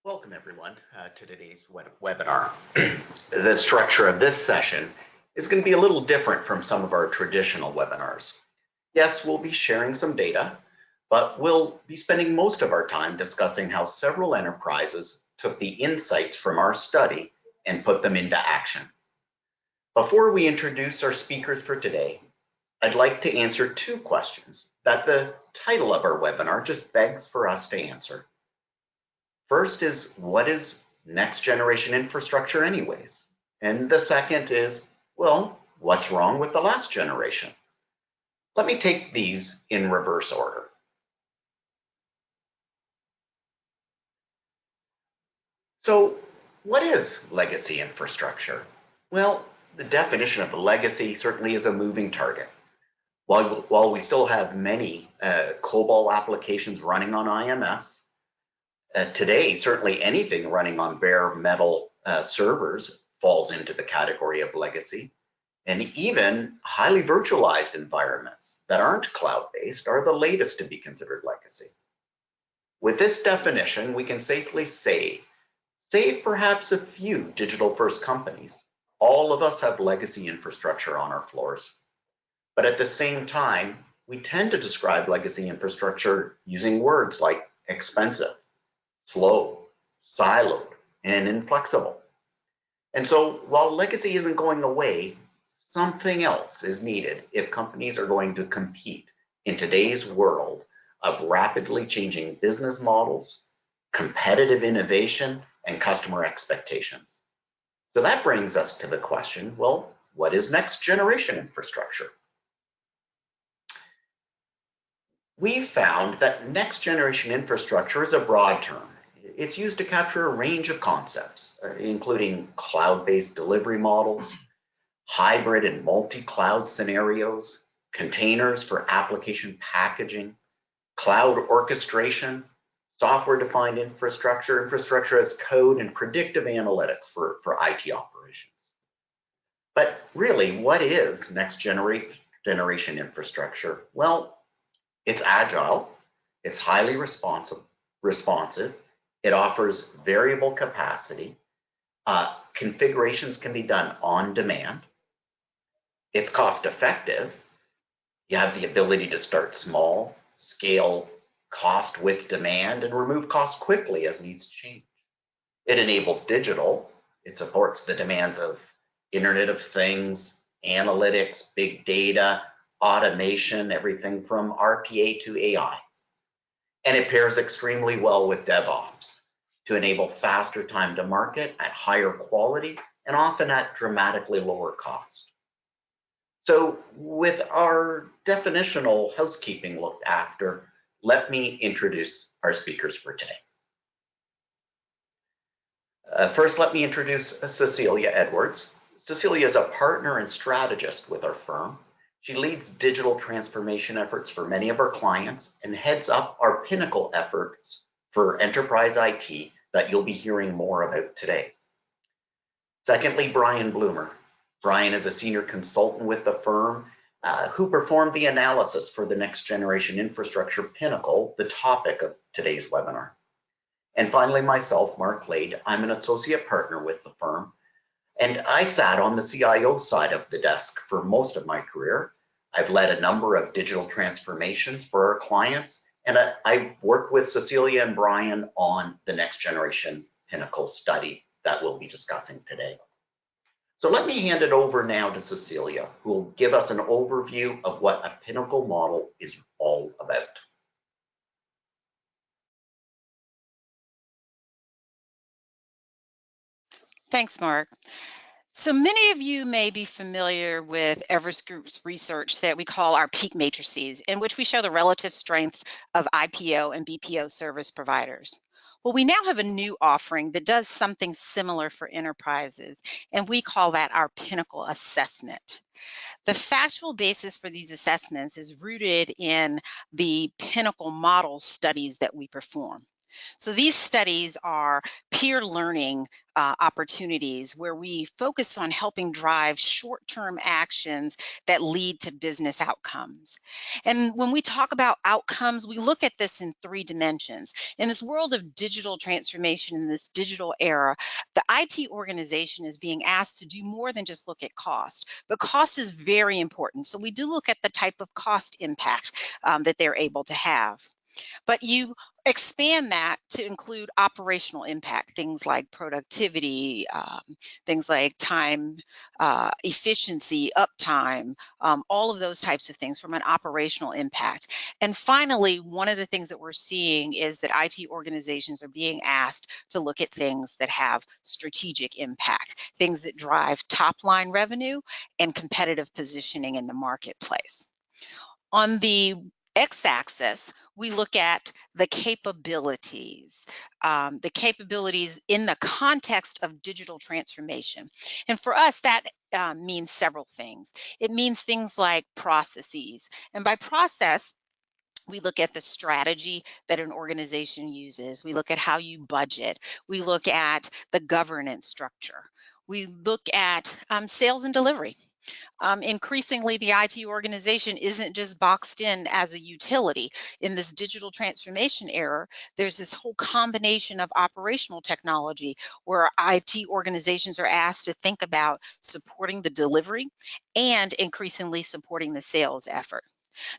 Welcome everyone to today's webinar. The structure of this session is going to be a little different from some of our traditional webinars. Yes, we'll be sharing some data, but we'll be spending most of our time discussing how several enterprises took the insights from our study and put them into action. Before we introduce our speakers for today, I'd like to answer two questions that the title of our webinar just begs for us to answer. First is, what is next generation infrastructure anyways? And the second is, well, what's wrong with the last generation? Let me take these in reverse order. So what is legacy infrastructure? Well, the definition of legacy certainly is a moving target. While we still have many COBOL applications running on IMS, today, certainly anything running on bare metal servers falls into the category of legacy. And even highly virtualized environments that aren't cloud-based are the latest to be considered legacy. With this definition, we can safely say, save perhaps a few digital-first companies, all of us have legacy infrastructure on our floors. But at the same time, we tend to describe legacy infrastructure using words like expensive, slow, siloed, and inflexible. And so while legacy isn't going away, something else is needed if companies are going to compete in today's world of rapidly changing business models, competitive innovation, and customer expectations. So that brings us to the question, well, what is next generation infrastructure? We found that next generation infrastructure is a broad term. It's used to capture a range of concepts, including cloud-based delivery models, hybrid and multi-cloud scenarios, containers for application packaging, cloud orchestration, software-defined infrastructure as code, and predictive analytics for IT operations. But really, what is next generation infrastructure? Well, it's agile, it's highly responsive, it offers variable capacity, configurations can be done on demand, it's cost effective, you have the ability to start small, scale cost with demand, and remove cost quickly as needs change. It enables digital, it supports the demands of Internet of Things, analytics, big data, automation, everything from RPA to AI. And it pairs extremely well with DevOps to enable faster time to market at higher quality and often at dramatically lower cost. So with our definitional housekeeping looked after, let me introduce our speakers for today. First, let me introduce Cecilia Edwards. Cecilia is a partner and strategist with our firm. She leads digital transformation efforts for many of our clients and heads up our Pinnacle efforts for enterprise IT that you'll be hearing more about today. Secondly, Brian Bloomer. Brian is a senior consultant with the firm who performed the analysis for the next generation infrastructure Pinnacle, the topic of today's webinar. And finally, myself, Mark Lade. I'm an associate partner with the firm, and I sat on the CIO side of the desk for most of my career. I've led a number of digital transformations for our clients, and I've worked with Cecilia and Brian on the next generation Pinnacle study that we'll be discussing today. So let me hand it over now to Cecilia, who will give us an overview of what a Pinnacle model is all about. Thanks, Mark. So many of you may be familiar with Everest Group's research that we call our peak matrices, in which we show the relative strengths of IPO and BPO service providers. Well, we now have a new offering that does something similar for enterprises, and we call that our Pinnacle assessment. The factual basis for these assessments is rooted in the Pinnacle model studies that we perform. So these studies are peer learning opportunities where we focus on helping drive short-term actions that lead to business outcomes. And when we talk about outcomes, we look at this in three dimensions. In this world of digital transformation, in this digital era, the IT organization is being asked to do more than just look at cost, but cost is very important. So we do look at the type of cost impact that they're able to have. But you expand that to include operational impact, things like productivity, things like time efficiency, uptime, all of those types of things from an operational impact. And finally, one of the things that we're seeing is that IT organizations are being asked to look at things that have strategic impact, things that drive top line revenue and competitive positioning in the marketplace. On the x-axis, we look at the capabilities in the context of digital transformation. And for us, that means several things. It means things like processes. And by process, we look at the strategy that an organization uses. We look at how you budget. We look at the governance structure. We look at sales and delivery. Increasingly, the IT organization isn't just boxed in as a utility. In this digital transformation era, there's this whole combination of operational technology where IT organizations are asked to think about supporting the delivery and increasingly supporting the sales effort.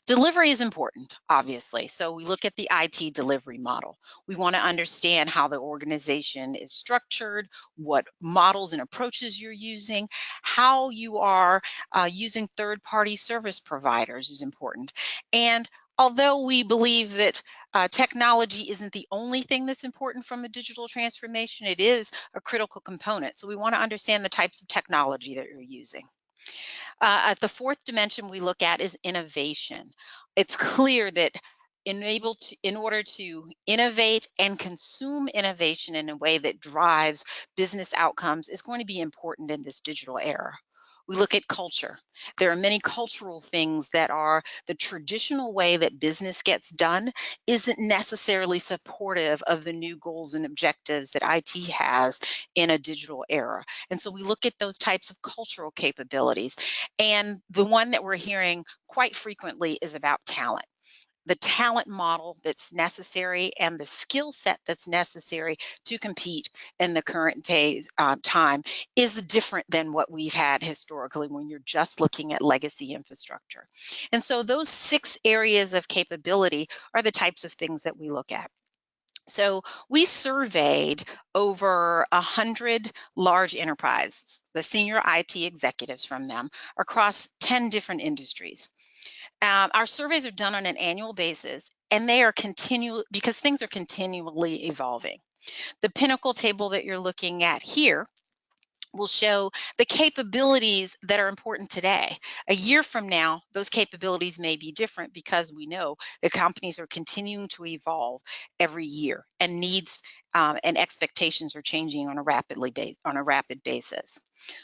Delivery is important, obviously. So we look at the IT delivery model. We want to understand how the organization is structured, what models and approaches you're using, how you are using third-party service providers is important. And although we believe that technology isn't the only thing that's important from a digital transformation, it is a critical component. So we want to understand the types of technology that you're using. At the fourth dimension we look at is innovation. It's clear that in order to innovate and consume innovation in a way that drives business outcomes is going to be important in this digital era. We look at culture. There are many cultural things that are the traditional way that business gets done isn't necessarily supportive of the new goals and objectives that IT has in a digital era. And so we look at those types of cultural capabilities. And the one that we're hearing quite frequently is about talent, the talent model that's necessary and the skill set that's necessary to compete in the current day's time is different than what we've had historically when you're just looking at legacy infrastructure. And so those 6 areas of capability are the types of things that we look at. So we surveyed over 100 large enterprises, the senior IT executives from them across 10 different industries. Our surveys are done on an annual basis, and they are because things are continually evolving. The Pinnacle table that you're looking at here will show the capabilities that are important today. A year from now, those capabilities may be different because we know that companies are continuing to evolve every year, and needs and expectations are changing on a rapid basis.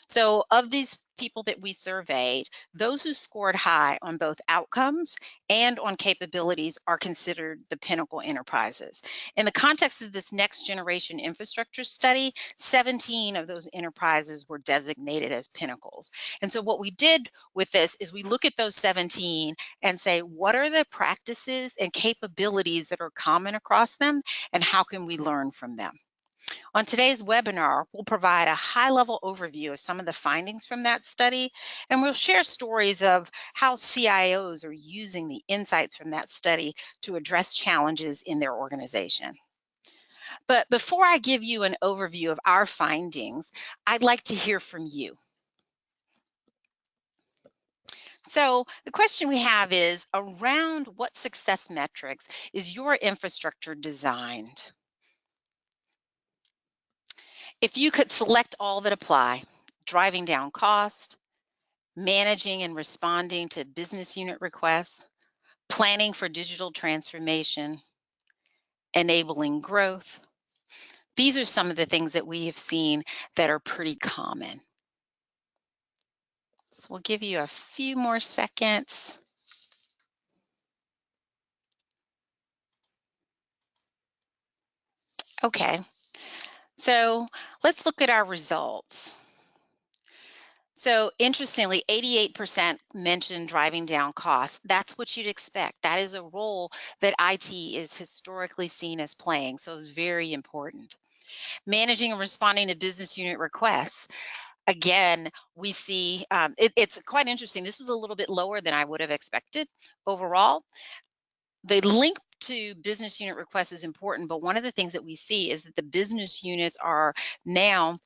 So, of these people that we surveyed, those who scored high on both outcomes and on capabilities are considered the Pinnacle enterprises. In the context of this next generation infrastructure study, 17 of those enterprises were designated as pinnacles. And so what we did with this is we look at those 17 and say, what are the practices and capabilities that are common across them, and how can we learn from them? On today's webinar, we'll provide a high-level overview of some of the findings from that study, and we'll share stories of how CIOs are using the insights from that study to address challenges in their organization. But before I give you an overview of our findings, I'd like to hear from you. So the question we have is, around what success metrics is your infrastructure designed? If you could select all that apply, driving down cost, managing and responding to business unit requests, planning for digital transformation, enabling growth, these are some of the things that we have seen that are pretty common. So we'll give you a few more seconds. Okay, so let's look at our results. So interestingly, 88% mentioned driving down costs. That's what you'd expect. That is a role that IT is historically seen as playing, so it's very important. Managing and responding to business unit requests. Again, we see it's quite interesting. This is a little bit lower than I would have expected overall. The link to business unit requests is important, but one of the things that we see is that the business units are now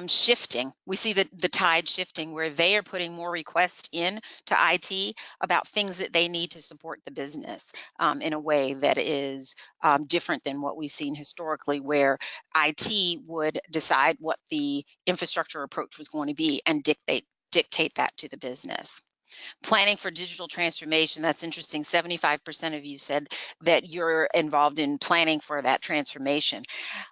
shifting. We see the tide shifting where they are putting more requests in to IT about things that they need to support the business in a way that is different than what we've seen historically, where IT would decide what the infrastructure approach was going to be and dictate that to the business. Planning for digital transformation, that's interesting. 75% of you said that you're involved in planning for that transformation.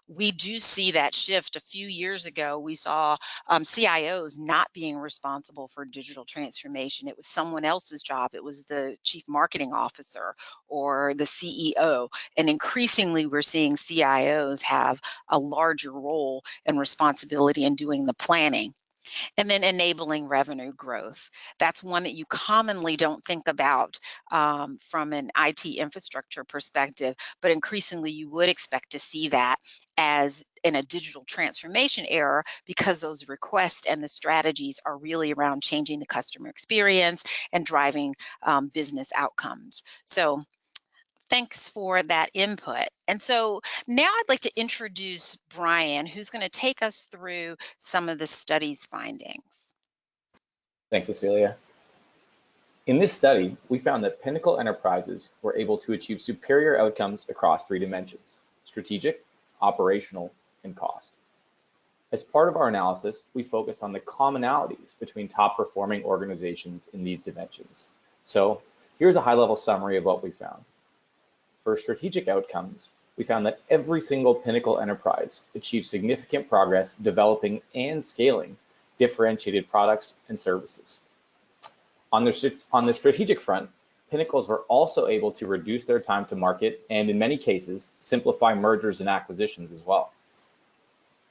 We do see that shift. A few years ago, we saw CIOs not being responsible for digital transformation. It was someone else's job. It was the chief marketing officer or the CEO. And increasingly, we're seeing CIOs have a larger role and responsibility in doing the planning. And then enabling revenue growth. That's one that you commonly don't think about from an IT infrastructure perspective, but increasingly you would expect to see that as in a digital transformation era, because those requests and the strategies are really around changing the customer experience and driving business outcomes. So thanks for that input. And so now I'd like to introduce Brian, who's going to take us through some of the study's findings. Thanks, Cecilia. In this study, we found that Pinnacle Enterprises were able to achieve superior outcomes across 3 dimensions: strategic, operational, and cost. As part of our analysis, we focused on the commonalities between top-performing organizations in these dimensions. So here's a high-level summary of what we found. For strategic outcomes, we found that every single Pinnacle enterprise achieved significant progress developing and scaling differentiated products and services. On the strategic front, Pinnacles were also able to reduce their time to market and, in many cases, simplify mergers and acquisitions as well.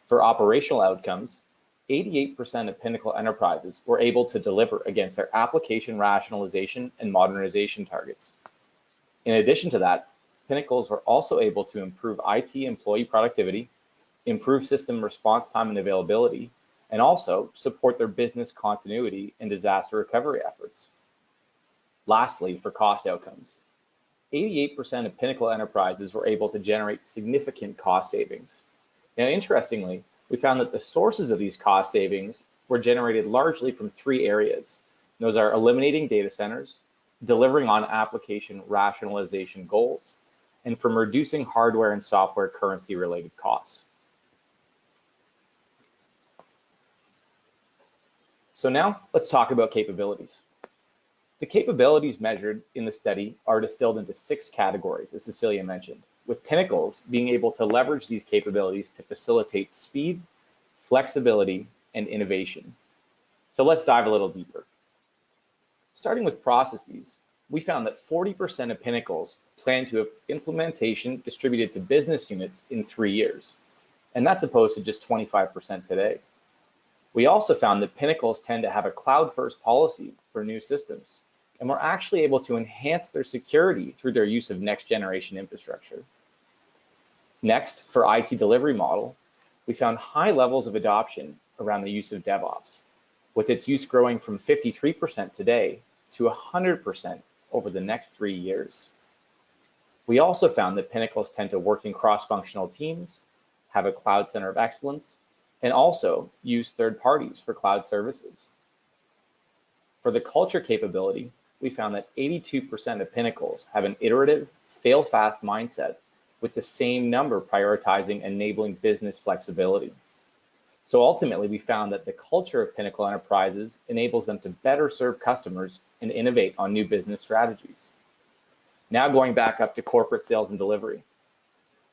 For operational outcomes, 88% of Pinnacle enterprises were able to deliver against their application rationalization and modernization targets. In addition to that, Pinnacles were also able to improve IT employee productivity, improve system response time and availability, and also support their business continuity and disaster recovery efforts. Lastly, for cost outcomes, 88% of Pinnacle enterprises were able to generate significant cost savings. Now, interestingly, we found that the sources of these cost savings were generated largely from 3 areas. Those are eliminating data centers, delivering on application rationalization goals, and from reducing hardware and software currency-related costs. So now let's talk about capabilities. The capabilities measured in the study are distilled into 6 categories, as Cecilia mentioned, with Pinnacles being able to leverage these capabilities to facilitate speed, flexibility, and innovation. So let's dive a little deeper. Starting with processes, we found that 40% of Pinnacles plan to have implementation distributed to business units in 3 years, and that's opposed to just 25% today. We also found that Pinnacles tend to have a cloud-first policy for new systems, and we're actually able to enhance their security through their use of next-generation infrastructure. Next, for IT delivery model, we found high levels of adoption around the use of DevOps, with its use growing from 53% today to 100% over the next 3 years. We also found that Pinnacles tend to work in cross-functional teams, have a cloud center of excellence, and also use third parties for cloud services. For the culture capability, we found that 82% of Pinnacles have an iterative, fail-fast mindset, with the same number prioritizing enabling business flexibility. So ultimately, we found that the culture of Pinnacle Enterprises enables them to better serve customers and innovate on new business strategies. Now going back up to corporate sales and delivery,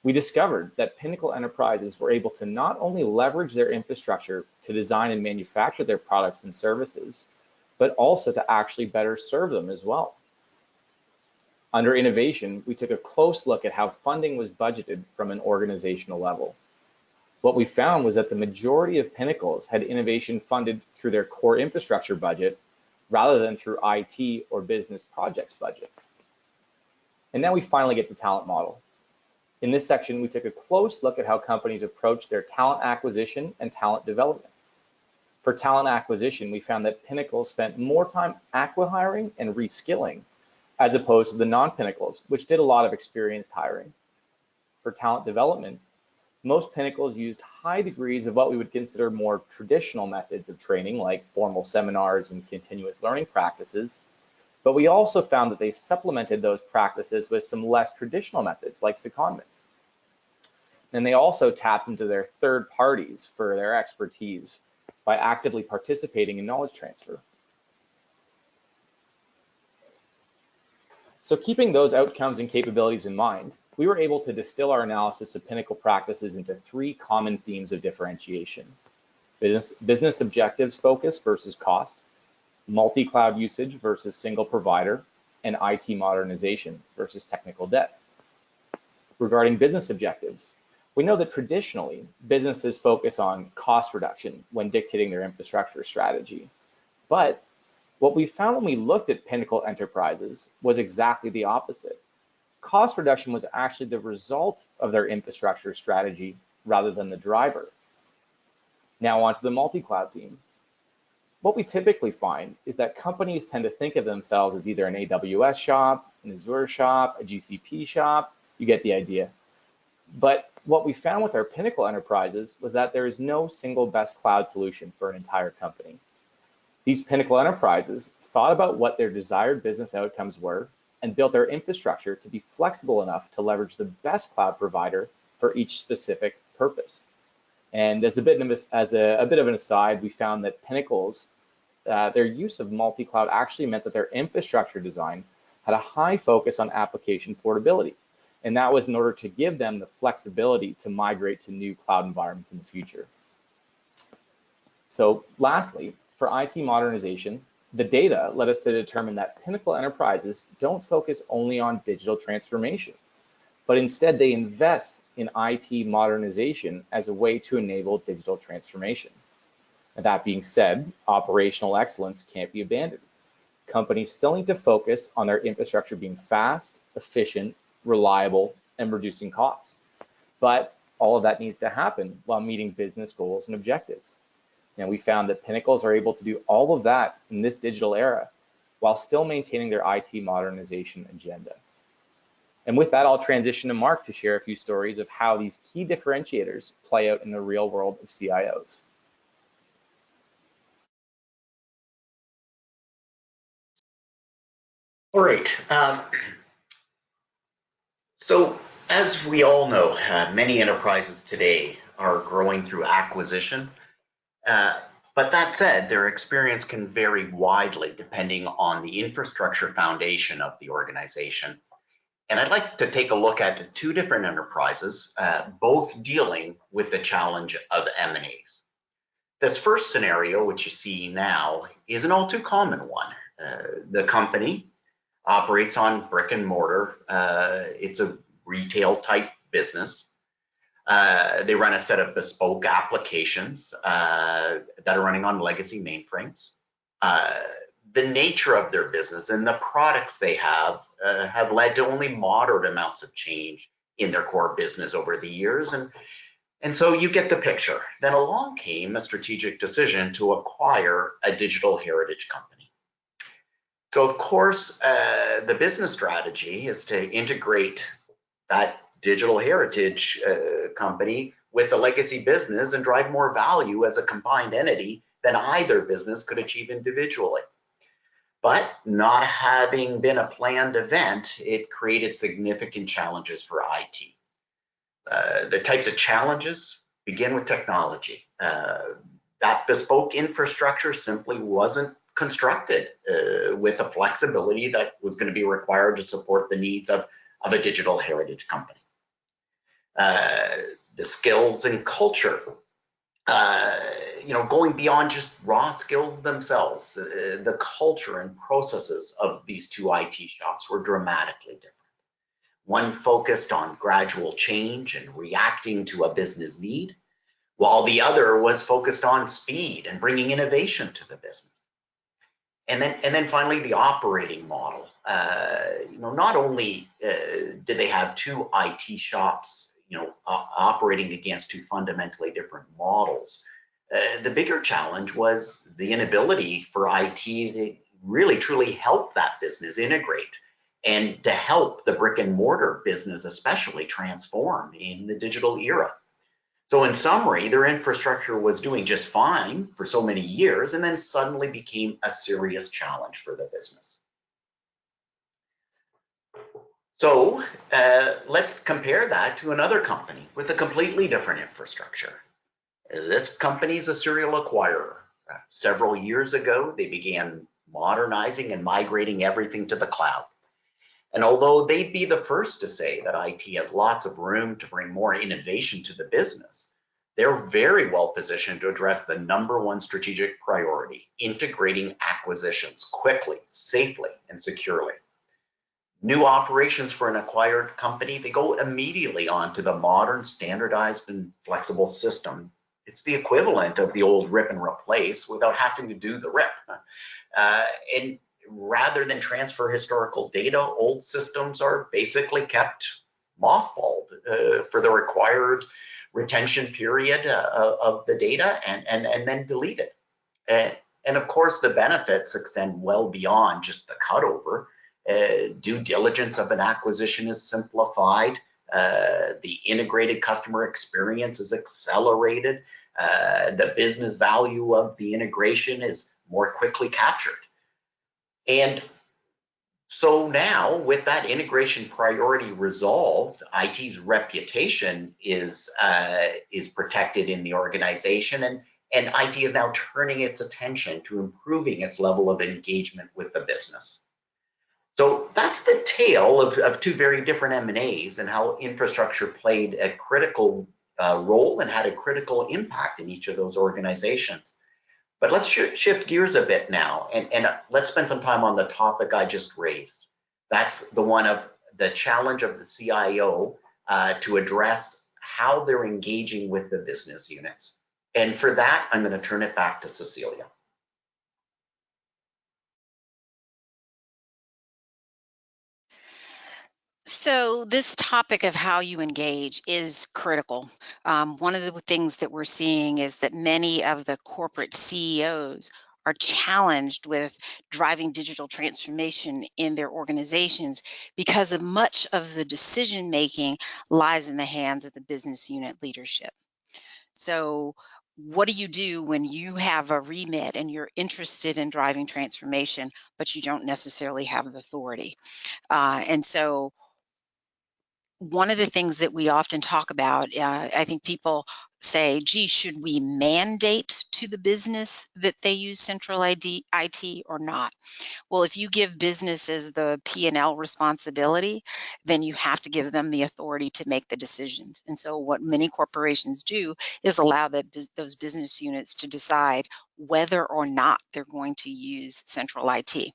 we discovered that Pinnacle Enterprises were able to not only leverage their infrastructure to design and manufacture their products and services, but also to actually better serve them as well. Under innovation, we took a close look at how funding was budgeted from an organizational level. What we found was that the majority of Pinnacles had innovation funded through their core infrastructure budget rather than through IT or business projects budgets. And now we finally get to talent model. In this section, we took a close look at how companies approach their talent acquisition and talent development. For talent acquisition, we found that Pinnacle spent more time acqui-hiring and reskilling as opposed to the non-Pinnacles, which did a lot of experienced hiring. For talent development, most Pinnacles used high degrees of what we would consider more traditional methods of training, like formal seminars and continuous learning practices, but we also found that they supplemented those practices with some less traditional methods, like secondments. And they also tapped into their third parties for their expertise by actively participating in knowledge transfer. So keeping those outcomes and capabilities in mind, we were able to distill our analysis of Pinnacle practices into 3 common themes of differentiation: business objectives focus versus cost, multi-cloud usage versus single provider, and IT modernization versus technical debt. Regarding business objectives, we know that traditionally businesses focus on cost reduction when dictating their infrastructure strategy. But what we found when we looked at Pinnacle Enterprises was exactly the opposite. Cost reduction was actually the result of their infrastructure strategy rather than the driver. Now on to the multi-cloud theme. What we typically find is that companies tend to think of themselves as either an AWS shop, an Azure shop, a GCP shop. You get the idea. But what we found with our Pinnacle Enterprises was that there is no single best cloud solution for an entire company. These Pinnacle Enterprises thought about what their desired business outcomes were and built their infrastructure to be flexible enough to leverage the best cloud provider for each specific purpose. And as a bit of an aside, we found that Pinnacles, their use of multi-cloud actually meant that their infrastructure design had a high focus on application portability. And that was in order to give them the flexibility to migrate to new cloud environments in the future. So lastly, for IT modernization, the data led us to determine that Pinnacle Enterprises don't focus only on digital transformation, but instead they invest in IT modernization as a way to enable digital transformation. And that being said, operational excellence can't be abandoned. Companies still need to focus on their infrastructure being fast, efficient, reliable, and reducing costs. But all of that needs to happen while meeting business goals and objectives. And we found that Pinnacles are able to do all of that in this digital era while still maintaining their IT modernization agenda. And with that, I'll transition to Mark to share a few stories of how these key differentiators play out in the real world of CIOs. All right. So as we all know, many enterprises today are growing through acquisition. But that said, their experience can vary widely depending on the infrastructure foundation of the organization. And I'd like to take a look at 2 different enterprises, both dealing with the challenge of M&As. This first scenario, which you see now, is an all too common one. The company operates on brick and mortar. It's a retail type business. They run a set of bespoke applications that are running on legacy mainframes. The nature of their business and the products they have led to only moderate amounts of change in their core business over the years. And so you get the picture. Then along came a strategic decision to acquire a digital heritage company. So of course, the business strategy is to integrate that digital heritage company with the legacy business and drive more value as a combined entity than either business could achieve individually. But not having been a planned event, it created significant challenges for IT. The types of challenges begin with technology. That bespoke infrastructure simply wasn't constructed with the flexibility that was going to be required to support the needs of a digital heritage company. The skills and culture, going beyond just raw skills themselves, the culture and processes of these two IT shops were dramatically different. One focused on gradual change and reacting to a business need, while the other was focused on speed and bringing innovation to the business. And then finally, the operating model. Not only did they have two IT shops, operating against two fundamentally different models, the bigger challenge was the inability for IT to really truly help that business integrate and to help the brick and mortar business especially transform in the digital era. So in summary, their infrastructure was doing just fine for so many years and then suddenly became a serious challenge for the business. So let's compare that to another company with a completely different infrastructure. This company is a serial acquirer. Several years ago, they began modernizing and migrating everything to the cloud. And although they'd be the first to say that IT has lots of room to bring more innovation to the business, they're very well positioned to address the #1 strategic priority, integrating acquisitions quickly, safely, and securely. New operations for an acquired company, they go immediately onto the modern, standardized, and flexible system. It's the equivalent of the old rip and replace without having to do the rip. And rather than transfer historical data, old systems are basically kept mothballed for the required retention period of the data and then deleted. And of course, the benefits extend well beyond just the cutover. Due diligence of an acquisition is simplified. The integrated customer experience is accelerated. The business value of the integration is more quickly captured. And so now, with that integration priority resolved, IT's reputation is protected in the organization, and IT is now turning its attention to improving its level of engagement with the business. So that's the tale of two very different M&As and how infrastructure played a critical role and had a critical impact in each of those organizations. But let's shift gears a bit now and let's spend some time on the topic I just raised. That's the one of the challenge of the CIO to address how they're engaging with the business units. And for that, I'm going to turn it back to Cecilia. So this topic of how you engage is critical. One of the things that we're seeing is that many of the corporate CEOs are challenged with driving digital transformation in their organizations because of much of the decision making lies in the hands of the business unit leadership. So what do you do when you have a remit and you're interested in driving transformation, but you don't necessarily have the authority? And so one of the things that we often talk about, I think people say, gee, should we mandate to the business that they use central IT or not? Well, if you give businesses the P&L responsibility, then you have to give them the authority to make the decisions. And so what many corporations do is allow those business units to decide whether or not they're going to use central IT.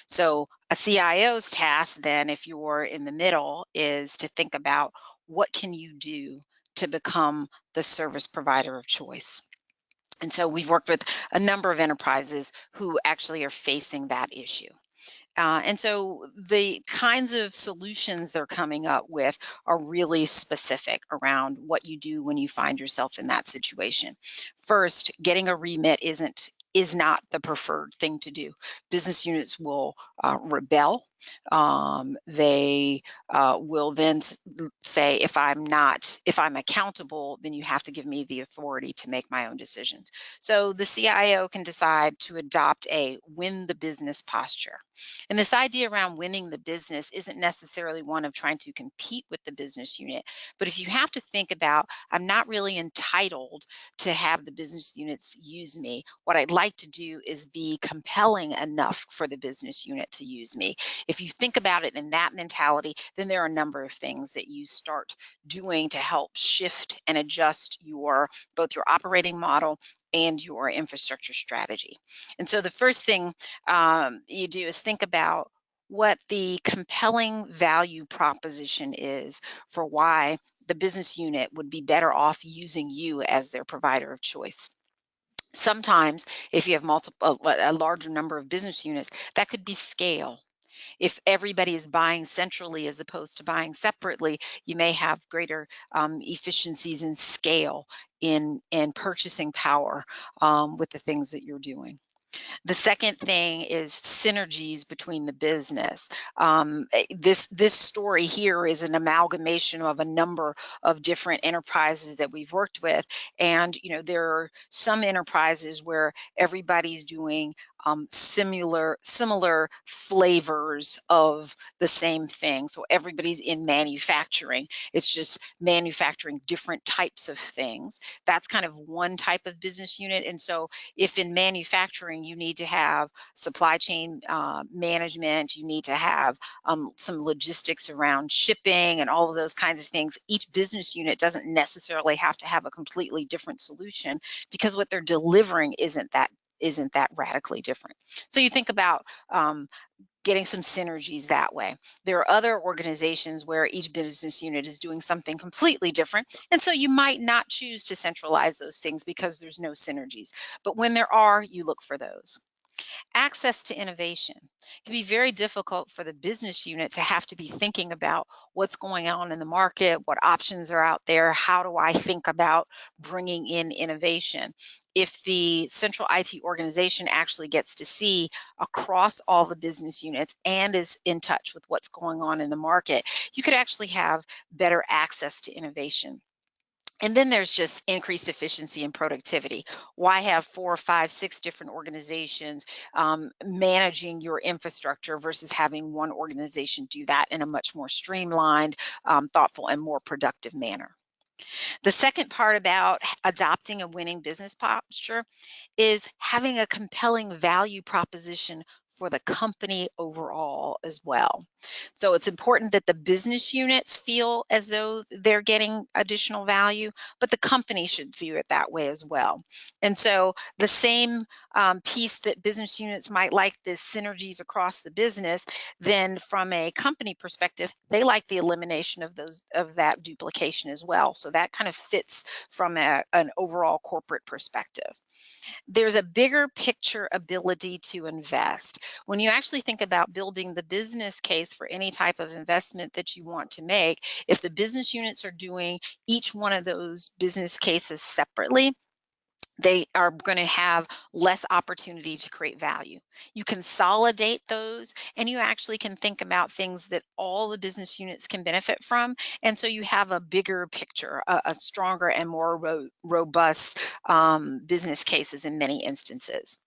So a CIO's task then, if you're in the middle, is to think about what can you do to become the service provider of choice. And so we've worked with a number of enterprises who actually are facing that issue. And so the kinds of solutions they're coming up with are really specific around what you do when you find yourself in that situation. First, getting a remit is not the preferred thing to do. Business units will rebel. They will then say, if I'm accountable, then you have to give me the authority to make my own decisions. So the CIO can decide to adopt a win the business posture. And this idea around winning the business isn't necessarily one of trying to compete with the business unit, but if you have to think about, I'm not really entitled to have the business units use me. What I'd like to do is be compelling enough for the business unit to use me. If you think about it in that mentality, then there are a number of things that you start doing to help shift and adjust both your operating model and your infrastructure strategy. And so the first thing you do is think about what the compelling value proposition is for why the business unit would be better off using you as their provider of choice. Sometimes, if you have a larger number of business units, that could be scale. If everybody is buying centrally as opposed to buying separately, you may have greater efficiencies in scale in purchasing power with the things that you're doing. The second thing is synergies between the business. This story here is an amalgamation of a number of different enterprises that we've worked with, and there are some enterprises where everybody's doing similar flavors of the same thing. So everybody's in manufacturing. It's just manufacturing different types of things. That's kind of one type of business unit. And so if in manufacturing you need to have supply chain management, you need to have some logistics around shipping and all of those kinds of things, each business unit doesn't necessarily have to have a completely different solution, because what they're delivering isn't that radically different. So you think about getting some synergies that way. There are other organizations where each business unit is doing something completely different, and so you might not choose to centralize those things because there's no synergies. But when there are, you look for those. Access to innovation. It can be very difficult for the business unit to have to be thinking about what's going on in the market, what options are out there, how do I think about bringing in innovation. If the central IT organization actually gets to see across all the business units and is in touch with what's going on in the market, you could actually have better access to innovation. And then there's just increased efficiency and productivity. Why have 4, 5, 6 different organizations managing your infrastructure versus having one organization do that in a much more streamlined, thoughtful, and more productive manner? The second part about adopting a winning business posture is having a compelling value proposition for the company overall as well. So it's important that the business units feel as though they're getting additional value, but the company should view it that way as well. And so the same piece that business units might like the synergies across the business, then from a company perspective, they like the elimination of that duplication as well. So that kind of fits from an overall corporate perspective. There's a bigger picture ability to invest. When you actually think about building the business case for any type of investment that you want to make, if the business units are doing each one of those business cases separately, they are going to have less opportunity to create value. You consolidate those, and you actually can think about things that all the business units can benefit from. And so you have a bigger picture, a stronger and more robust business cases in many instances.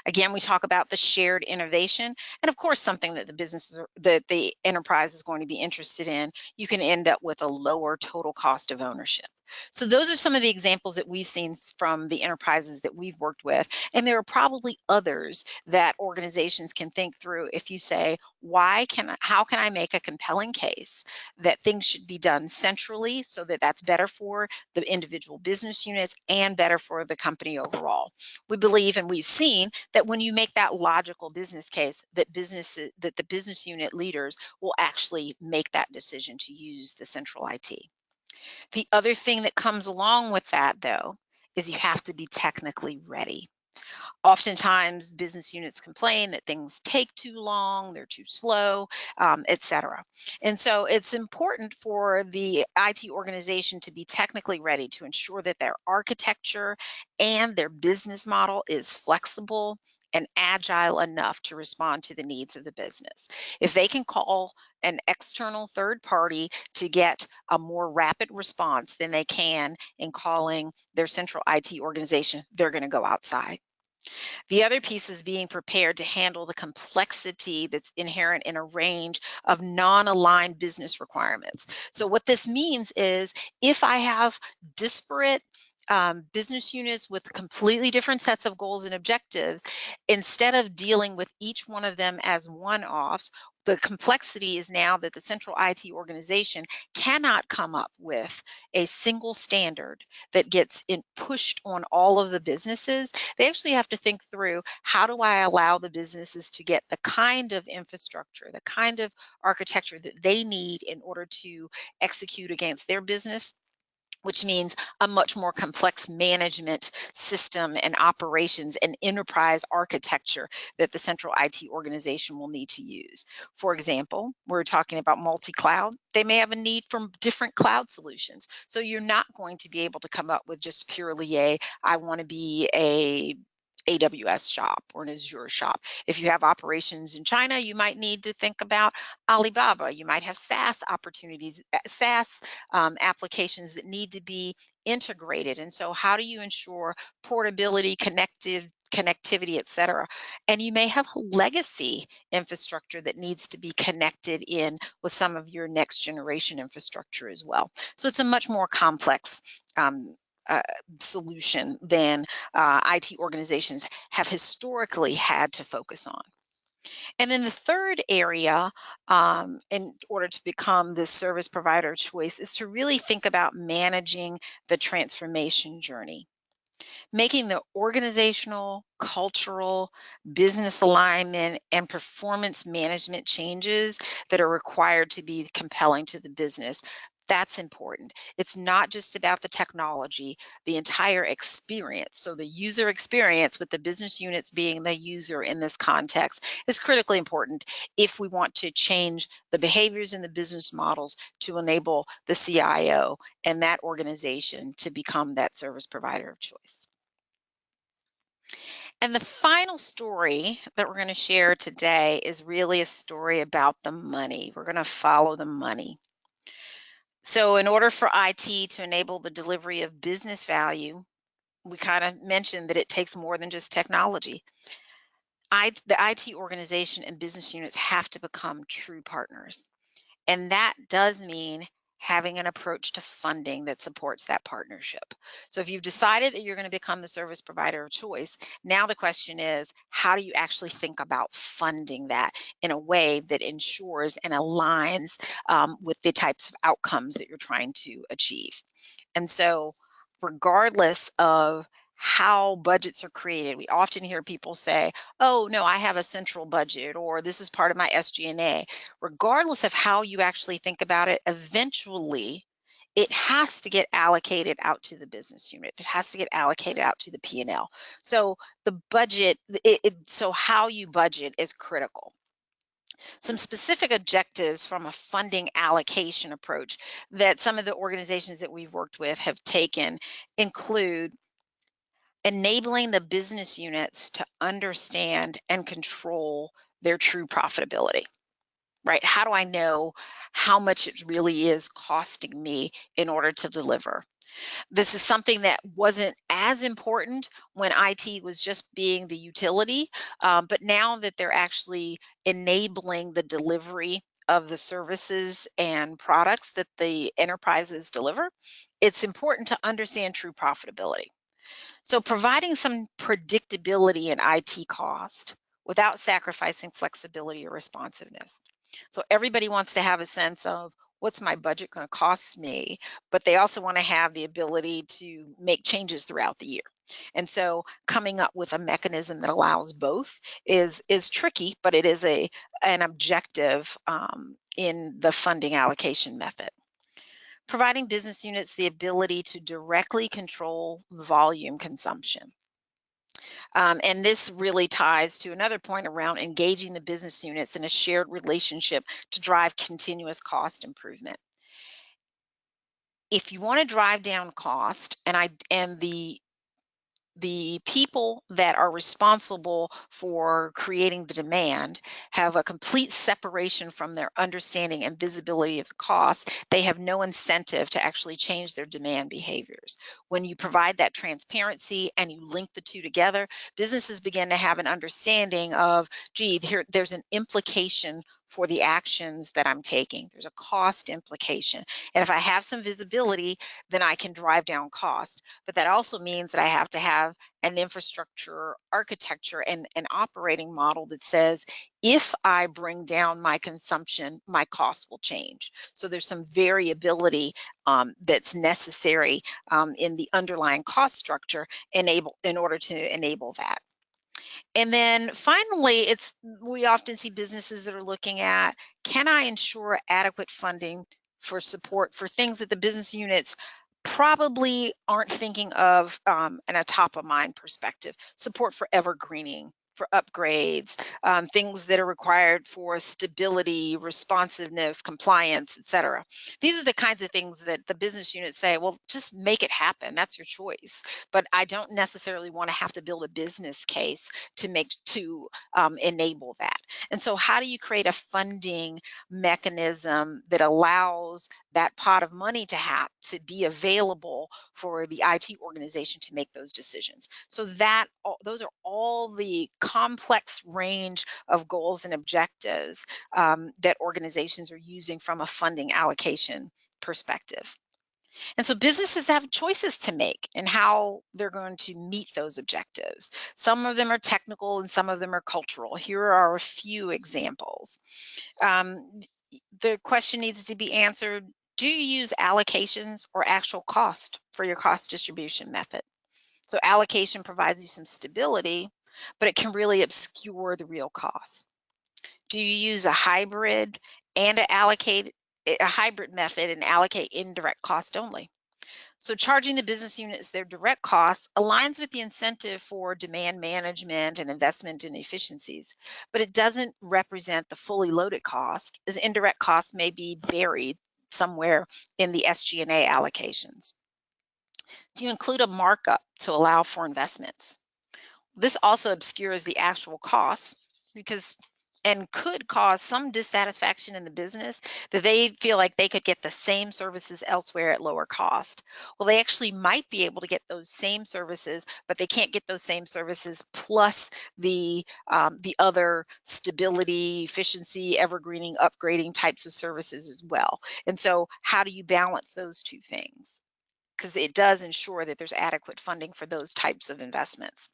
Again, we talk about the shared innovation, and of course, something that the enterprise is going to be interested in. You can end up with a lower total cost of ownership. So those are some of the examples that we've seen from the enterprises that we've worked with, and there are probably others that organizations can think through. If you say, how can I make a compelling case that things should be done centrally so that that's better for the individual business units and better for the company overall? We believe, and we've seen, that when you make that logical business case, that the business unit leaders will actually make that decision to use the central IT. The other thing that comes along with that, though, is you have to be technically ready. Oftentimes, business units complain that things take too long, they're too slow, et cetera. And so it's important for the IT organization to be technically ready to ensure that their architecture and their business model is flexible and agile enough to respond to the needs of the business. If they can call an external third party to get a more rapid response than they can in calling their central IT organization, they're going to go outside. The other piece is being prepared to handle the complexity that's inherent in a range of non-aligned business requirements. So what this means is, if I have disparate business units with completely different sets of goals and objectives, instead of dealing with each one of them as one-offs, The complexity is now that the central IT organization cannot come up with a single standard that gets pushed on all of the businesses. They actually have to think through, how do I allow the businesses to get the kind of infrastructure, the kind of architecture that they need in order to execute against their business, which means a much more complex management system and operations and enterprise architecture that the central IT organization will need to use. For example, we're talking about multi-cloud. They may have a need for different cloud solutions. So you're not going to be able to come up with just purely I want to be a AWS shop or an Azure shop. If you have operations in China, you might need to think about Alibaba. You might have SaaS opportunities, SaaS applications that need to be integrated. And so how do you ensure portability, connectivity, et cetera? And you may have legacy infrastructure that needs to be connected in with some of your next generation infrastructure as well. So it's a much more complex solution than IT organizations have historically had to focus on. And then the third area, in order to become the service provider of choice, is to really think about managing the transformation journey, making the organizational, cultural, business alignment, and performance management changes that are required to be compelling to the business. That's important. It's not just about the technology, the entire experience. So the user experience, with the business units being the user in this context, is critically important if we want to change the behaviors and the business models to enable the CIO and that organization to become that service provider of choice. And the final story that we're going to share today is really a story about the money. We're going to follow the money. So in order for IT to enable the delivery of business value, we kind of mentioned that it takes more than just technology. The IT organization and business units have to become true partners. And that does mean having an approach to funding that supports that partnership. So if you've decided that you're going to become the service provider of choice, now the question is, how do you actually think about funding that in a way that ensures and aligns with the types of outcomes that you're trying to achieve? And so regardless of how budgets are created, we often hear people say, oh, no, I have a central budget, or this is part of my SG&A. Regardless of how you actually think about it, eventually it has to get allocated out to the business unit. It has to get allocated out to the P&L. So the budget, so how you budget is critical. Some specific objectives from a funding allocation approach that some of the organizations that we've worked with have taken include enabling the business units to understand and control their true profitability, right? How do I know how much it really is costing me in order to deliver? This is something that wasn't as important when IT was just being the utility, but now that they're actually enabling the delivery of the services and products that the enterprises deliver, it's important to understand true profitability. So providing some predictability in IT cost without sacrificing flexibility or responsiveness. So everybody wants to have a sense of, what's my budget going to cost me, but they also want to have the ability to make changes throughout the year. And so coming up with a mechanism that allows both is tricky, but it is an objective in the funding allocation method. Providing business units the ability to directly control volume consumption. And this really ties to another point around engaging the business units in a shared relationship to drive continuous cost improvement. If you want to drive down cost, and the people that are responsible for creating the demand have a complete separation from their understanding and visibility of the cost, they have no incentive to actually change their demand behaviors. When you provide that transparency and you link the two together, businesses begin to have an understanding of, gee, there's an implication for the actions that I'm taking. There's a cost implication. And if I have some visibility, then I can drive down cost. But that also means that I have to have an infrastructure architecture and an operating model that says, if I bring down my consumption, my costs will change. So there's some variability that's necessary in the underlying cost structure in order to enable that. And then finally, we often see businesses that are looking at, can I ensure adequate funding for support for things that the business units probably aren't thinking of in a top of mind perspective? Support for evergreening, for upgrades, things that are required for stability, responsiveness, compliance, et cetera. These are the kinds of things that the business units say, well, just make it happen. That's your choice. But I don't necessarily want to have to build a business case to enable that. And so how do you create a funding mechanism that allows that pot of money to be available for the IT organization to make those decisions? So those are all the complex range of goals and objectives that organizations are using from a funding allocation perspective. And so businesses have choices to make in how they're going to meet those objectives. Some of them are technical and some of them are cultural. Here are a few examples. The question needs to be answered, do you use allocations or actual cost for your cost distribution method? So allocation provides you some stability, but it can really obscure the real cost. Do you use a hybrid method and allocate indirect cost only? So charging the business units their direct costs aligns with the incentive for demand management and investment in efficiencies, but it doesn't represent the fully loaded cost, as indirect costs may be buried somewhere in the SG&A allocations. Do you include a markup to allow for investments? This also obscures the actual costs and could cause some dissatisfaction in the business that they feel like they could get the same services elsewhere at lower cost. Well, they actually might be able to get those same services, but they can't get those same services plus the other stability, efficiency, evergreening, upgrading types of services as well. And so how do you balance those two things? Because it does ensure that there's adequate funding for those types of investments.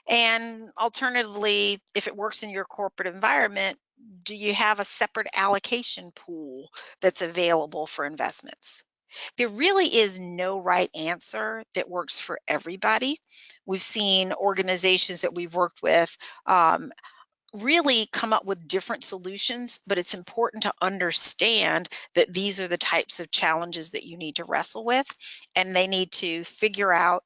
And alternatively, if it works in your corporate environment, do you have a separate allocation pool that's available for investments? There really is no right answer that works for everybody. We've seen organizations that we've worked with really come up with different solutions, but it's important to understand that these are the types of challenges that you need to wrestle with, and they need to figure out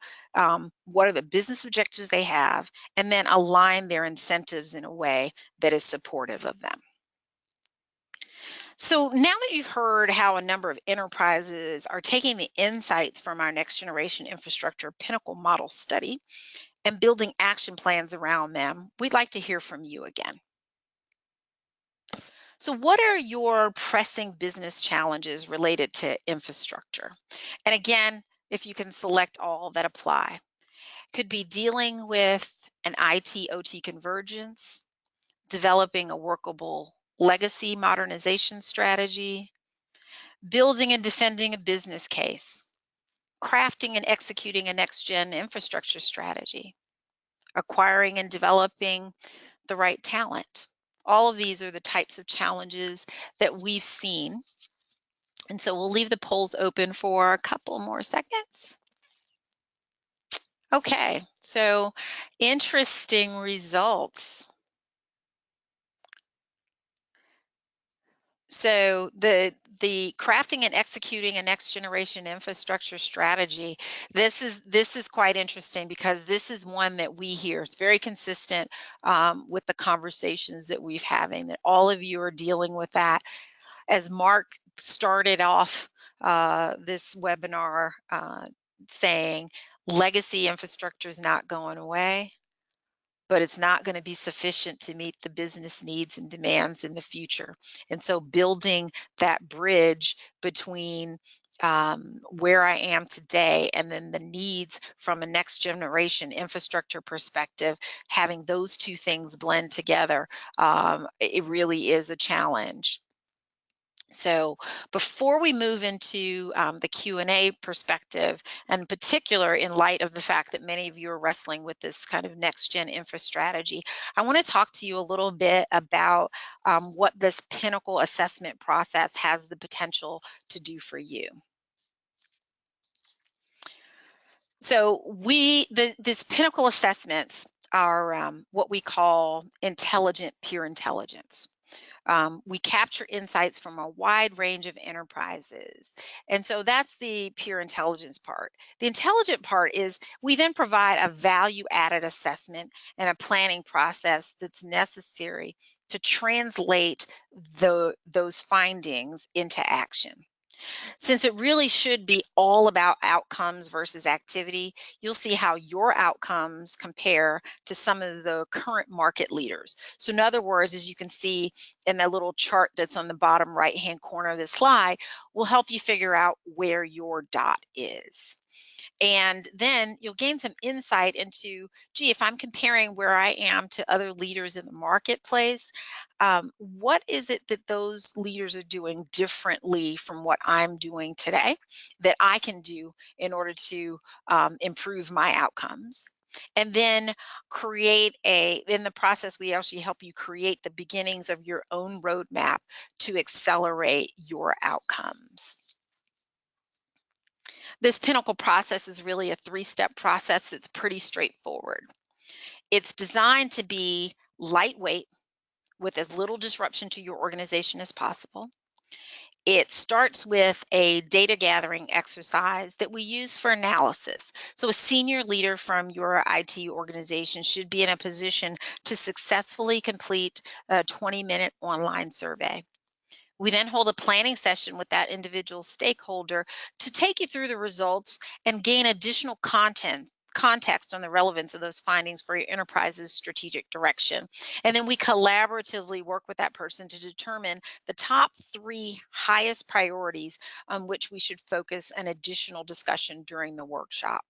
what are the business objectives they have, and then align their incentives in a way that is supportive of them. So now that you've heard how a number of enterprises are taking the insights from our next generation infrastructure Pinnacle model study and building action plans around them, we'd like to hear from you again. So what are your pressing business challenges related to infrastructure? And again, if you can select all that apply, could be dealing with an IT/OT convergence, developing a workable legacy modernization strategy, building and defending a business case, crafting and executing a next-gen infrastructure strategy, acquiring and developing the right talent. All of these are the types of challenges that we've seen. And so we'll leave the polls open for a couple more seconds. Okay, so interesting results. So the crafting and executing a next generation infrastructure strategy, this is quite interesting because this is one that we hear. It's very consistent with the conversations that we've having, that all of you are dealing with that. As Mark started off this webinar saying, legacy infrastructure is not going away, but it's not going to be sufficient to meet the business needs and demands in the future. And so building that bridge between where I am today, and then the needs from a next generation infrastructure perspective, having those two things blend together, it really is a challenge. So before we move into the Q&A perspective, and in particular in light of the fact that many of you are wrestling with this kind of next-gen infra strategy, I want to talk to you a little bit about what this Pinnacle assessment process has the potential to do for you. So these Pinnacle assessments are what we call intelligent peer intelligence. We capture insights from a wide range of enterprises. And so that's the peer intelligence part. The intelligent part is we then provide a value-added assessment and a planning process that's necessary to translate those findings into action. Since it really should be all about outcomes versus activity, you'll see how your outcomes compare to some of the current market leaders. So in other words, as you can see in the little chart that's on the bottom right-hand corner of this slide, will help you figure out where your dot is. And then you'll gain some insight into, gee, if I'm comparing where I am to other leaders in the marketplace, what is it that those leaders are doing differently from what I'm doing today that I can do in order to improve my outcomes? And then in the process, we actually help you create the beginnings of your own roadmap to accelerate your outcomes. This Pinnacle process is really a three-step process that's pretty straightforward. It's designed to be lightweight with as little disruption to your organization as possible. It starts with a data gathering exercise that we use for analysis. So a senior leader from your IT organization should be in a position to successfully complete a 20-minute online survey. We then hold a planning session with that individual stakeholder to take you through the results and gain additional context on the relevance of those findings for your enterprise's strategic direction. And then we collaboratively work with that person to determine the top 3 highest priorities on which we should focus an additional discussion during the workshop.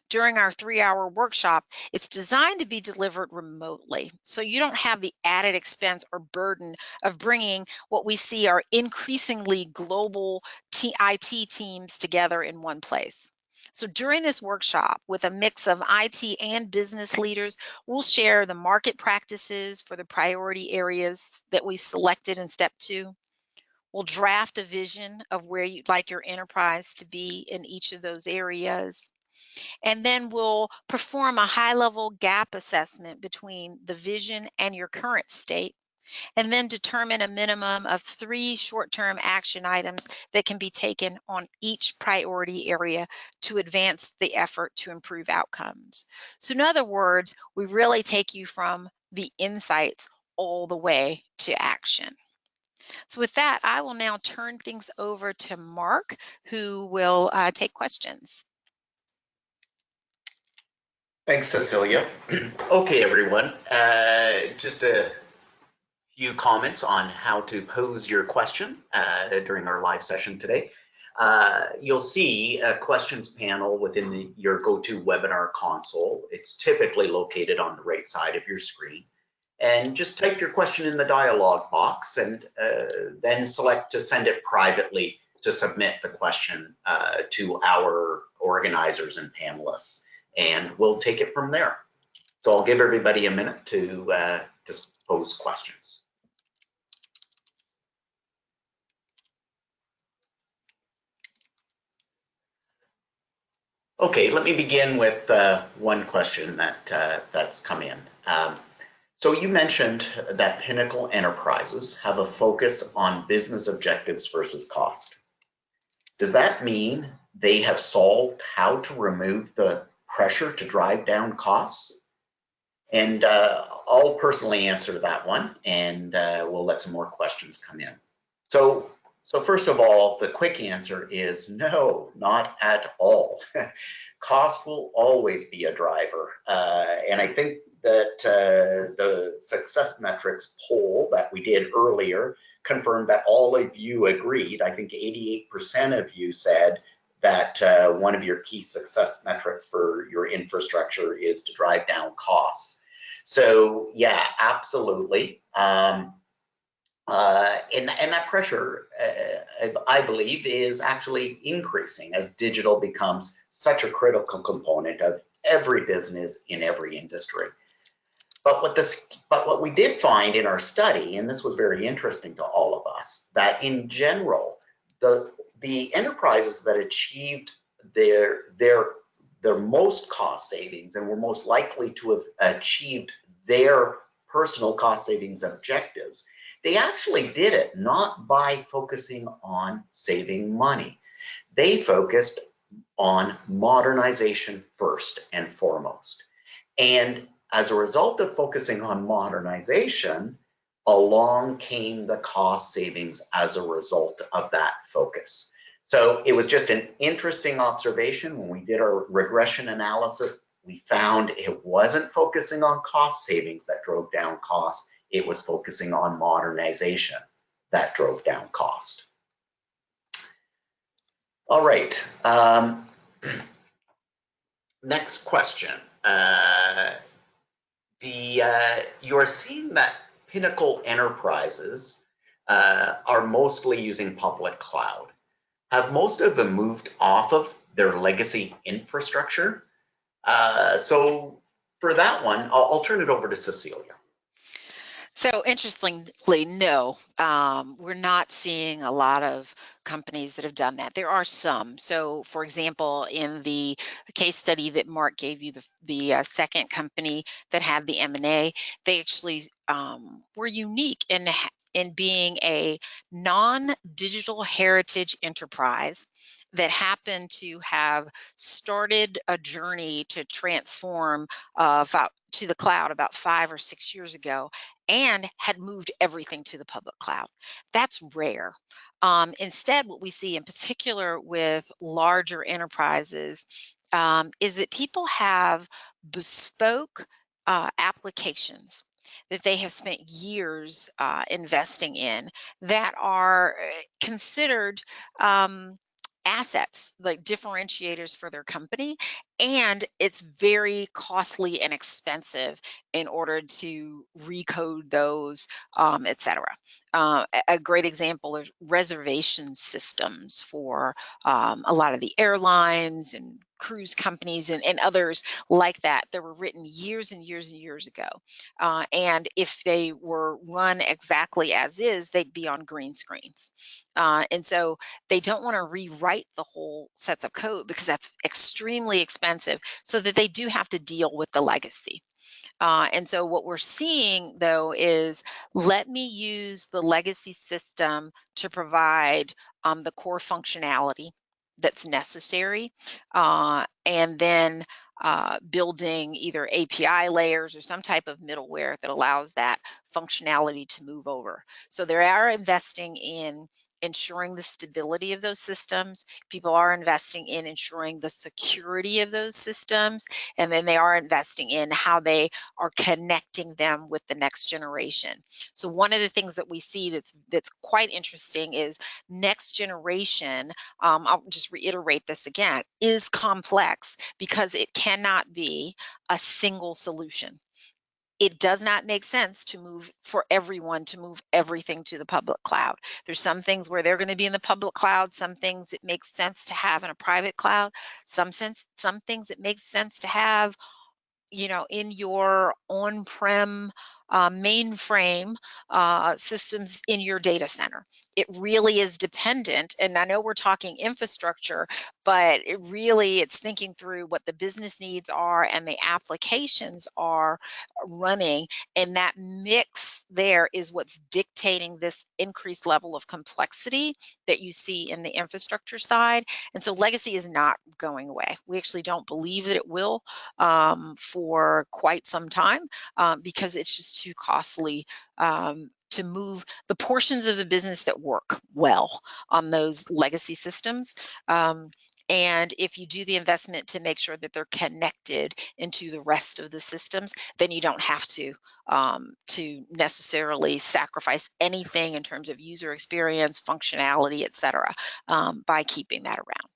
During our 3-hour workshop, it's designed to be delivered remotely, so you don't have the added expense or burden of bringing what we see are increasingly global IT teams together in one place. So during this workshop, with a mix of IT and business leaders, we'll share the market practices for the priority areas that we've selected in step 2. We'll draft a vision of where you'd like your enterprise to be in each of those areas. And then we'll perform a high-level gap assessment between the vision and your current state, and then determine a minimum of 3 short-term action items that can be taken on each priority area to advance the effort to improve outcomes. So in other words, we really take you from the insights all the way to action. So with that, I will now turn things over to Mark, who will take questions. Thanks, Cecilia. Okay, everyone. Just a few comments on how to pose your question during our live session today. You'll see a questions panel within your GoToWebinar console. It's typically located on the right side of your screen. And just type your question in the dialog box and then select to send it privately to submit the question to our organizers and panelists. And we'll take it from there. So I'll give everybody a minute to just pose questions. Okay, let me begin with one question that's come in. So you mentioned that Pinnacle Enterprises have a focus on business objectives versus cost. Does that mean they have solved how to remove the pressure to drive down costs? And I'll personally answer that one, and we'll let some more questions come in. So first of all, the quick answer is no, not at all. Cost will always be a driver. And I think that the success metrics poll that we did earlier confirmed that all of you agreed. I think 88% of you said that one of your key success metrics for your infrastructure is to drive down costs. So yeah, absolutely. And that pressure, I believe, is actually increasing as digital becomes such a critical component of every business in every industry. But what we did find in our study, and this was very interesting to all of us, that in general, the enterprises that achieved their most cost savings and were most likely to have achieved their personal cost savings objectives, they actually did it not by focusing on saving money. They focused on modernization first and foremost. And as a result of focusing on modernization, along came the cost savings as a result of that focus. So it was just an interesting observation. When we did our regression analysis, we found it wasn't focusing on cost savings that drove down cost. It was focusing on modernization that drove down cost. All right. Next question. You're seeing that Pinnacle Enterprises are mostly using public cloud. Have most of them moved off of their legacy infrastructure? So for that one, I'll turn it over to Cecilia. So interestingly, no, we're not seeing a lot of companies that have done that. There are some. So for example, in the case study that Mark gave you, the second company that had the M&A, they actually were unique in being a non-digital heritage enterprise that happened to have started a journey to transform to the cloud about 5 or 6 years ago, and had moved everything to the public cloud. That's rare. Instead, what we see in particular with larger enterprises is that people have bespoke applications that they have spent years investing in that are considered assets, like differentiators for their company, and it's very costly and expensive in order to recode those, etc. A great example is reservation systems for a lot of the airlines and cruise companies and others like that were written years and years and years ago. And if they were run exactly as is, they'd be on green screens. And so they don't want to rewrite the whole sets of code because that's extremely expensive, so that they do have to deal with the legacy. And so what we're seeing, though, is let me use the legacy system to provide the core functionality that's necessary, and then building either API layers or some type of middleware that allows that functionality to move over. So they are investing in ensuring the stability of those systems. People are investing in ensuring the security of those systems, and then they are investing in how they are connecting them with the next generation. So one of the things that we see that's quite interesting is next generation, I'll just reiterate this again, is complex because it cannot be a single solution. It does not make sense for everyone to move everything to the public cloud. There's some things where they're going to be in the public cloud, some things it makes sense to have in a private cloud, some things it makes sense to have, in your on-prem mainframe systems in your data center. It really is dependent, and I know we're talking infrastructure, but it's thinking through what the business needs are and the applications are running, and that mix there is what's dictating this increased level of complexity that you see in the infrastructure side. And so legacy is not going away. We actually don't believe that it will for quite some time because it's just too costly to move the portions of the business that work well on those legacy systems. And if you do the investment to make sure that they're connected into the rest of the systems, then you don't have to necessarily sacrifice anything in terms of user experience, functionality, et cetera, by keeping that around.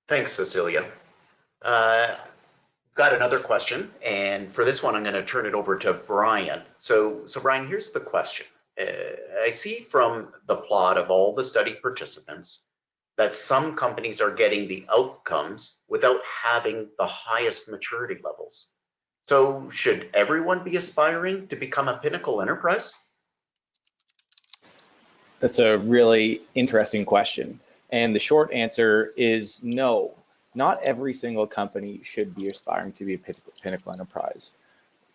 Thanks, Cecilia. Got another question, and for this one, I'm going to turn it over to Brian. So Brian, here's the question. I see from the plot of all the study participants that some companies are getting the outcomes without having the highest maturity levels. So should everyone be aspiring to become a Pinnacle enterprise? That's a really interesting question. And the short answer is no. Not every single company should be aspiring to be a Pinnacle enterprise.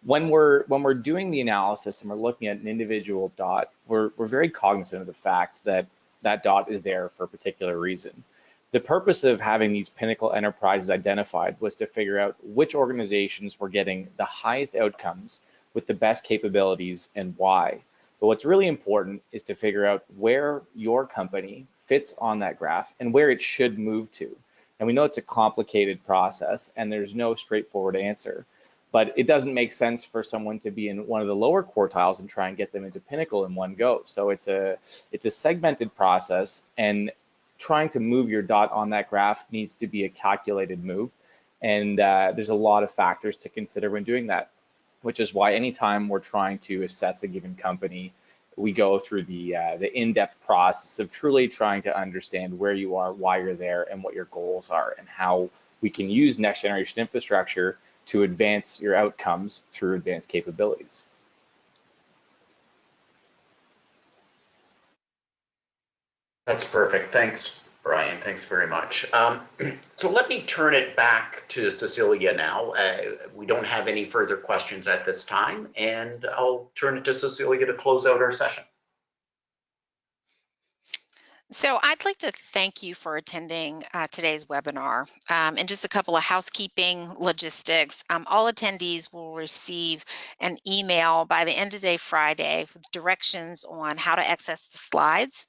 When we're doing the analysis and we're looking at an individual dot, we're very cognizant of the fact that that dot is there for a particular reason. The purpose of having these Pinnacle enterprises identified was to figure out which organizations were getting the highest outcomes with the best capabilities and why. But what's really important is to figure out where your company fits on that graph and where it should move to. And we know it's a complicated process and there's no straightforward answer, but it doesn't make sense for someone to be in one of the lower quartiles and try and get them into Pinnacle in one go. So it's a segmented process, and trying to move your dot on that graph needs to be a calculated move. And there's a lot of factors to consider when doing that, which is why anytime we're trying to assess a given company, we go through the in-depth process of truly trying to understand where you are, why you're there, and what your goals are, and how we can use next generation infrastructure to advance your outcomes through advanced capabilities. That's perfect. Thanks, Brian. Thanks very much. So let me turn it back to Cecilia now. We don't have any further questions at this time, and I'll turn it to Cecilia to close out our session. So I'd like to thank you for attending today's webinar. And just a couple of housekeeping logistics. All attendees will receive an email by the end of day Friday with directions on how to access the slides,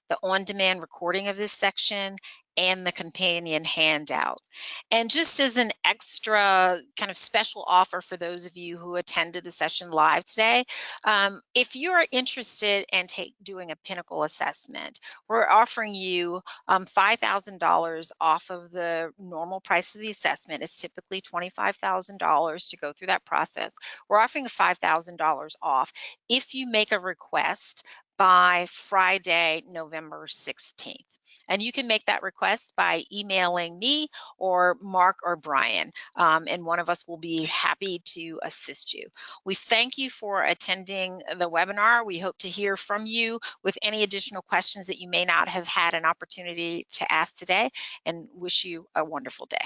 the on-demand recording of this section, and the companion handout. And just as an extra kind of special offer for those of you who attended the session live today, if you're interested in doing a Pinnacle assessment, we're offering you $5,000 off of the normal price of the assessment. It's typically $25,000 to go through that process. We're offering $5,000 off if you make a request by Friday, November 16th. And you can make that request by emailing me or Mark or Brian, and one of us will be happy to assist you. We thank you for attending the webinar. We hope to hear from you with any additional questions that you may not have had an opportunity to ask today, and wish you a wonderful day.